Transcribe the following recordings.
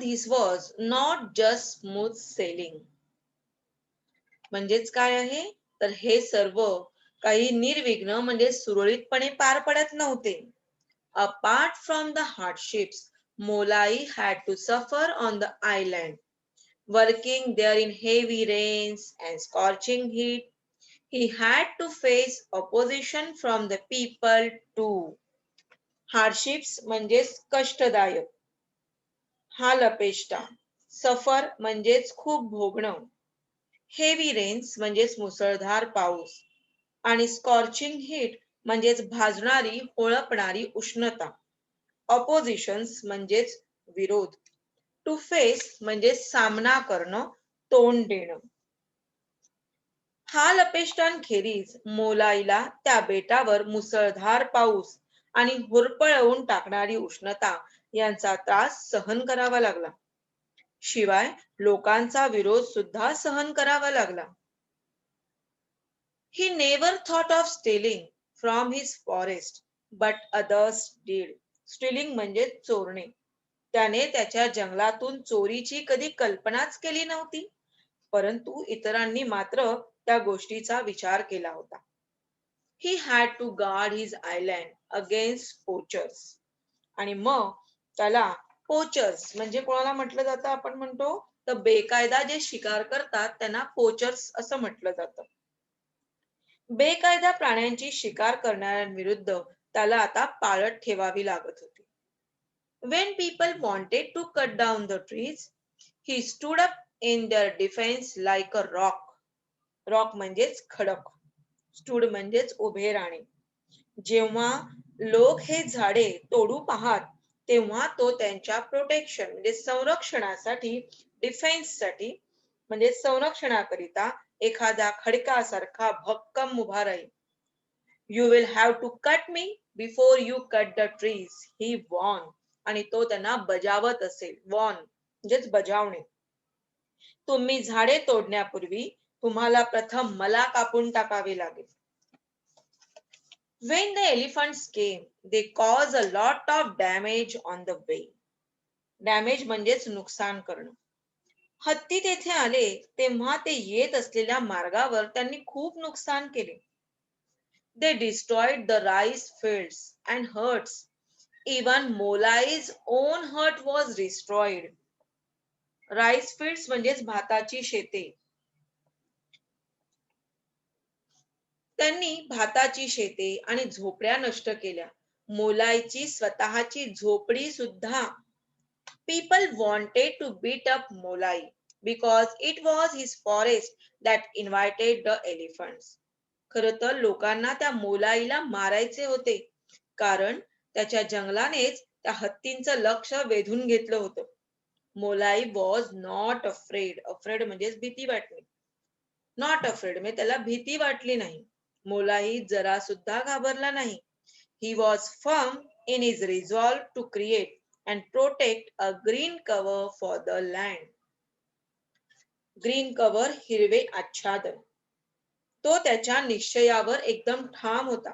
this was not just smooth sailing. म्हणजेच काय आहे तर हे सर्व काही निर्विघ्न म्हणजे सुरळीतपणे पार पडत नव्हते. Apart from the hardships Molai had to suffer on the island, working there in heavy rains and scorching heat, he had to face opposition from the people too. Hardships म्हणजेच कष्टदायक, हाल अपेष्टा, सफर म्हणजेच खूप भोगणं, हेवी रेन्स म्हणजेच मुसळधार पाऊस आणि स्कॉर्चिंग हीट म्हणजेच भाजणारी होळपणारी उष्णता, ऑपोजिशन्स म्हणजेच विरोध, टू फेस म्हणजे सामना करणं, तोंड देणं. हाल अपेष्टांखेरीज मोलाईला त्या बेटावर मुसळधार पाऊस आणि होरपळवून टाकणारी उष्णता यांचा त्रास सहन करावा लागला. शिवाय लोकांचा विरोध सुद्धा सहन करावा लागला. He never thought of stealing from his forest, but others did. Stealing म्हणजे चोरणे. त्याने त्याच्या जंगलातून चोरीची कधी कल्पनाच केली नव्हती, परंतु इतरांनी मात्र त्या गोष्टीचा विचार केला होता. He had to guard his island against poachers. आणि मग त्याला पोचर्स म्हणजे कोणाला म्हटलं जातं आपण म्हणतो तर बेकायदा जे शिकार करतात त्यांना पोचर्स असं म्हटलं जातं. बेकायदा प्राण्यांची शिकार करणाऱ्यांविरुद्ध त्याला आता पाळत ठेवावी लागत होती. When people wanted to cut down the trees, he stood up in their defense like a rock. Rock म्हणजेच खडक, stood म्हणजेच उभे राहणे. जेव्हा लोक हे झाडे तोडू पाहत तेव्हा तो त्यांच्या प्रोटेक्शन म्हणजे संरक्षणासाठी, डिफेन्ससाठी म्हणजे संरक्षणाकरिता एखाद्या खडकासारखा भक्कम उभा राहील. You will have to cut me before you cut the trees, he warned. आणि तो त्यांना बजावत असेल, वॉर्न म्हणजेच बजावणे. तुम्ही झाडे तोडण्यापूर्वी तुम्हाला प्रथम मला कापून टाकावे लागेल. When the elephants came, they caused a lot of damage on the way. Damage म्हणजेच नुकसान करणं. हत्ती तेथे आले तेव्हा ते येत असलेल्या मार्गावर त्यांनी खूप नुकसान केले. They destroyed the rice fields and herds. Even Molai's own hut was destroyed. Rice fields म्हणजेच भाताची शेते. त्यांनी भाताची शेते आणि झोपड्या नष्ट केल्या. मोलाईची स्वतःची झोपडी सुद्धा. People wanted to beat up Molai because it was his forest that invited the elephants. खरं तर लोकांना त्या मोलाईला मारायचे होते, कारण त्याच्या जंगलानेच त्या हत्तींचं लक्ष वेधून घेतलं होतं. मोलाई was not afraid. Afraid म्हणजेच भीती वाटणे. Not afraid म्हणजे त्याला भीती वाटली नाही. मोलाई जरा सुद्धा घाबरला नाही. He was firm in his resolve to create and protect a green cover for the land. Green cover हिरवे आच्छादन. तो त्याच्या निश्चयावर एकदम ठाम होता.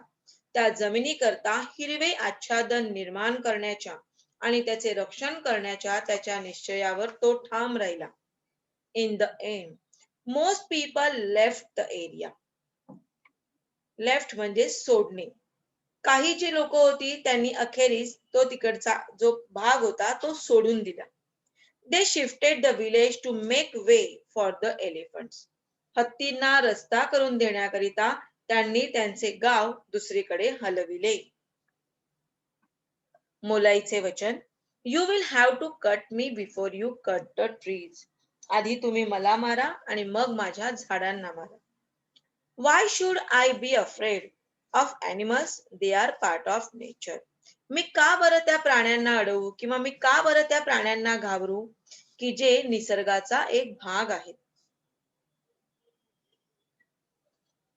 त्या जमिनीकरता हिरवे आच्छादन निर्माण करण्याच्या आणि त्याचे रक्षण करण्याच्या त्याच्या निश्चयावर तो ठाम राहिला. In the end, most people left the area. Left म्हणजे सोडणे. काही जी लोक होती त्यांनी अखेरीस तो तिकडचा जो भाग होता तो सोडून दिला. They shifted the village to make way for the elephants. हत्तींना रस्ता करून देण्याकरिता त्यांनी त्यांचे गाव दुसरीकडे हलविले. मोलाईचे वचन, You will have to cut me before you cut the trees. आधी तुम्ही मला मारा आणि मग माझ्या झाडांना मारा. Why should I be afraid of animals? They are part of nature. मी का बरं त्या प्राण्यांना अडवू किंवा मी का बरं त्या प्राण्यांना घाबरू की जे निसर्गाचा एक भाग आहे.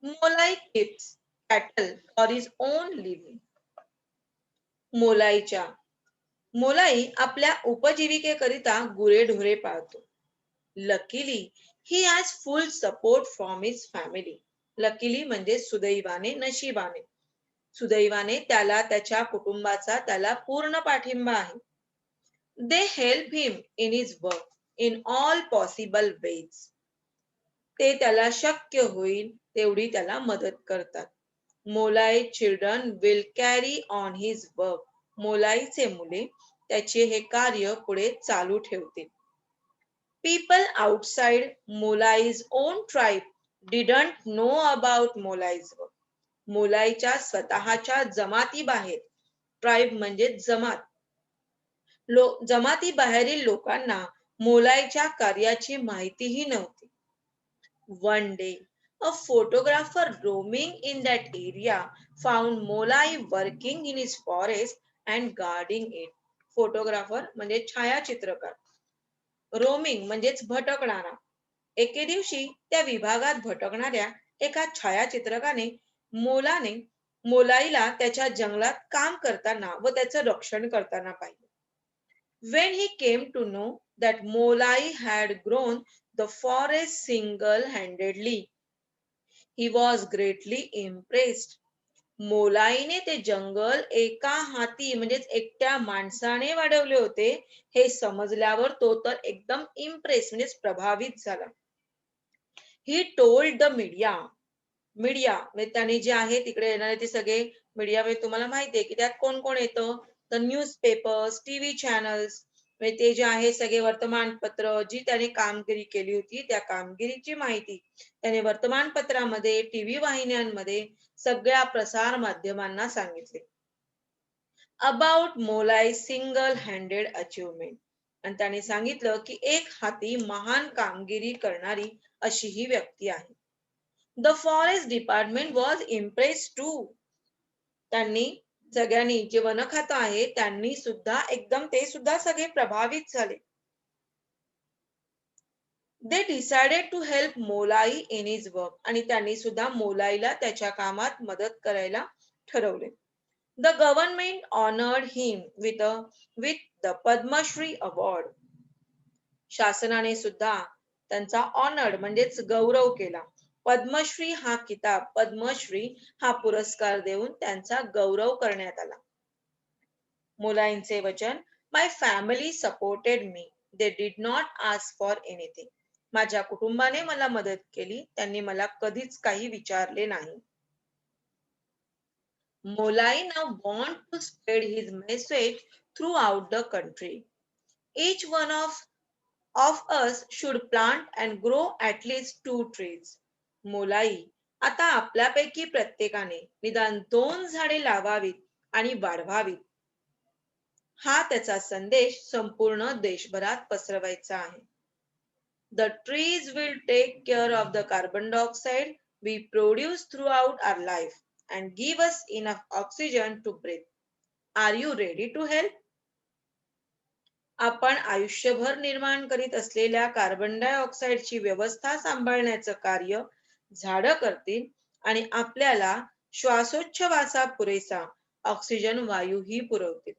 Molai keeps cattle for his own living. मोलाई आपल्या उपजीविकेकरिता गुरेढोरे पाळतो. Luckily, he has full support from his family. Luckily म्हणजे सुदैवाने, नशिबाने. सुदैवाने त्याला त्याच्या कुटुंबाचा त्याला पूर्ण पाठिंबा आहे. They help him in his work in all possible ways. ते त्याला शक्य होईल तेवढी त्याला मदत करतात. मोलाई children will carry on his work. मोलाईचे मुले त्याचे हे कार्य पुढे चालू ठेवतील. People outside Molai's own tribe didn't know about Molai's work. मोलाईच्या स्वतःच्या जमाती बाहेर, ट्राईब म्हणजे जमात, जमाती बाहेरील लोकांना मोलाईच्या कार्याची माहितीही नव्हती. One day, a photographer roaming in that area found Molai working in his forest and guarding it. Photographer म्हणजे छायाचित्रकार, रोमिंग म्हणजेच भटकणारा. एके दिवशी त्या विभागात भटकणाऱ्या एका छायाचित्रकाने मोलाईला त्याच्या जंगलात काम करताना व त्याचं रक्षण करताना पाहिले. When he came to know that Molai had grown the forest single-handedly, he was greatly impressed. मोलाईने ते जंगल एका हाती म्हणजेच एकट्या माणसाने वाढवले होते हे समजल्यावर तो तर एकदम इम्प्रेस म्हणजेच प्रभावित झाला. ही टोल्ड द मीडिया म्हणजे त्याने जे आहे तिकडे येणारे ते सगळे मीडिया म्हणजे तुम्हाला माहिती आहे की त्यात कोण कोण येतं, तर न्यूज पेपर्स, टीव्ही चॅनल्स, म्हणजे ते जे आहे सगळे वर्तमानपत्र, जी त्याने कामगिरी केली होती त्या कामगिरीची माहिती त्याने वर्तमानपत्रामध्ये, टीव्ही वाहिन्यांमध्ये सगळ्या प्रसार माध्यमांना सांगितले. About Molai single handed achievement, आणि त्याने सांगितलं की एक हाती महान कामगिरी करणारी अशी ही व्यक्ती आहे. The forest department was impressed too. त्यांनी सगळ्यांनी जे वन खातं आहे त्यांनी सुद्धा एकदम ते सुद्धा सगळे प्रभावित झाले. They decided to help Molai in his work, आणि त्यांनी सुद्धा मोलाईला त्याच्या कामात मदत करायला ठरवले. The government honored him with the Padma Shri award. शासनाने सुद्धा त्यांचा ऑनर्ड म्हणजेच गौरव केला. पद्मश्री हा किताब, पद्मश्री हा पुरस्कार देऊन त्यांचा गौरव करण्यात आला. मोलाईंचे वचन, my family supported me, they did not ask for anything. माझ्या कुटुंबाने मला मदत केली, त्यांनी मला कधीच काही विचारले नाही. मोलाई now want to spread his message throughout the country. Each one of us should plant and grow at least 2 trees. मोलाई आता आपल्यापैकी प्रत्येकाने निदान 2 झाडे लावावीत आणि वाढवावीत. हा त्याचा संदेश संपूर्ण देशभरात पसरवायचा आहे. The trees will take care of the carbon dioxide we produce throughout our life and give us enough oxygen to breathe. Are you ready to help? आपण आयुष्यभर निर्माण करीत असलेल्या कार्बन डायऑक्साईडची व्यवस्था सांभाळण्याचं कार्य झाडं करतील आणि आपल्याला श्वासोच्छवासा पुरेसा ऑक्सिजन वायूही पुरवतील.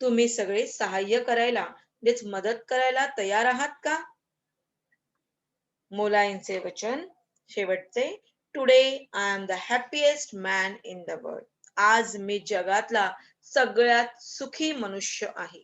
तुम्ही सगळे सहाय्य करायला म्हणजेच मदत करायला तयार आहात का? मोलाईंचे वचन शेवटचे, today I am the happiest man in the world. आज मी जगातला सगळ्यात सुखी मनुष्य आहे.